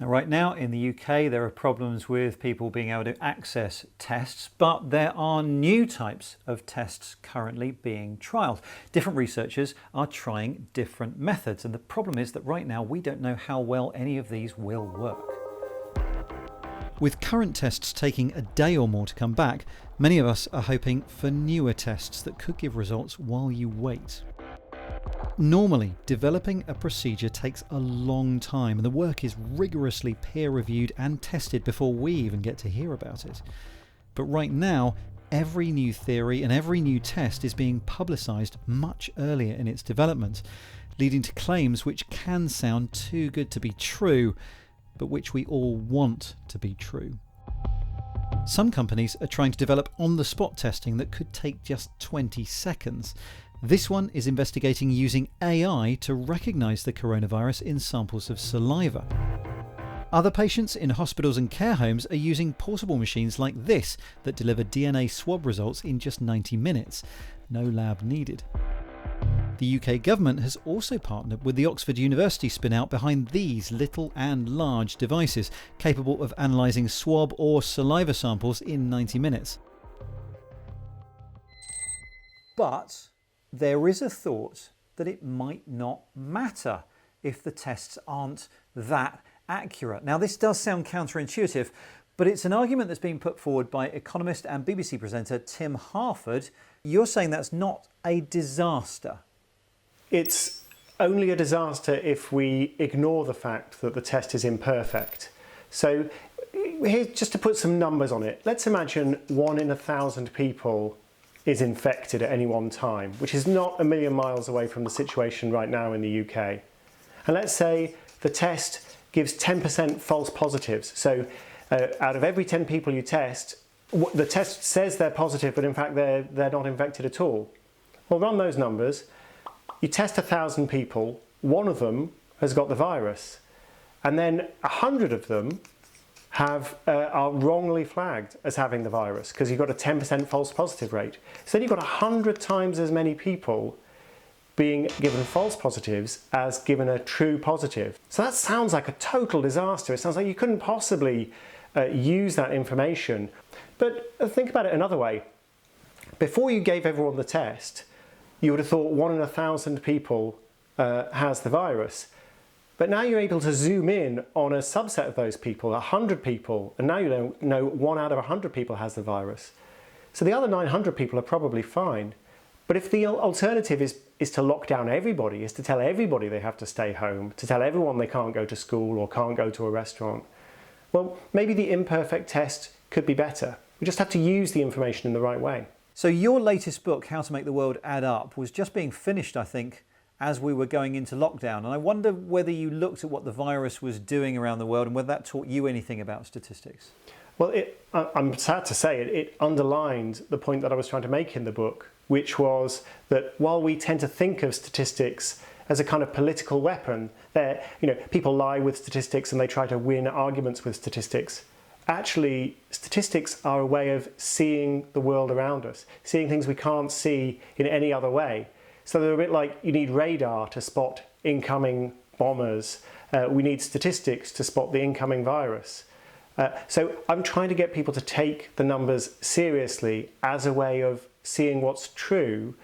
Now, right now in the UK, there are problems with people being able to access tests, but there are new types of tests currently being trialled. Different researchers are trying different methods, and the problem is that right now we don't know how well any of these will work. With current tests taking a day or more to come back, many of us are hoping for newer tests that could give results while you wait. Normally, developing a procedure takes a long time and the work is rigorously peer-reviewed and tested before we even get to hear about it. But right now, every new theory and every new test is being publicised much earlier in its development, leading to claims which can sound too good to be true, but which we all want to be true. Some companies are trying to develop on-the-spot testing that could take just 20 seconds. This one is investigating using AI to recognise the coronavirus in samples of saliva. Other patients in hospitals and care homes are using portable machines like this that deliver DNA swab results in just 90 minutes. No lab needed. The UK government has also partnered with the Oxford University spin-out behind these little and large devices, capable of analysing swab or saliva samples in 90 minutes. But there is a thought that it might not matter if the tests aren't that accurate. Now, this does sound counterintuitive, but it's an argument that's been put forward by economist and BBC presenter Tim Harford. You're saying that's not a disaster. It's only a disaster if we ignore the fact that the test is imperfect. So here, just to put some numbers on it, let's imagine 1 in 1,000 people is infected at any one time, which is not a million miles away from the situation right now in the UK. And let's say the test gives 10% false positives. So out of every 10 people you test, the test says they're positive, but in fact they're not infected at all. Well, run those numbers. You test 1,000 people, 1 of them has got the virus, and then 100 of them are wrongly flagged as having the virus because you've got a 10% false positive rate. So then you've got 100 times as many people being given false positives as given a true positive. So that sounds like a total disaster. It sounds like you couldn't possibly use that information. But think about it another way. Before you gave everyone the test, you would have thought 1 in 1,000 people has the virus. But now you're able to zoom in on a subset of those people, 100 people, and now you know 1 out of 100 people has the virus. So the other 900 people are probably fine. But if the alternative is to lock down everybody, is to tell everybody they have to stay home, to tell everyone they can't go to school or can't go to a restaurant, well, maybe the imperfect test could be better. We just have to use the information in the right way. So your latest book, How to Make the World Add Up, was just being finished, I think, as we were going into lockdown. And I wonder whether you looked at what the virus was doing around the world and whether that taught you anything about statistics. Well, I'm sad to say it underlined the point that I was trying to make in the book, which was that while we tend to think of statistics as a kind of political weapon, people lie with statistics and they try to win arguments with statistics. Actually, statistics are a way of seeing the world around us, seeing things we can't see in any other way. So they're a bit like you need radar to spot incoming bombers. We need statistics to spot the incoming virus. So I'm trying to get people to take the numbers seriously as a way of seeing what's true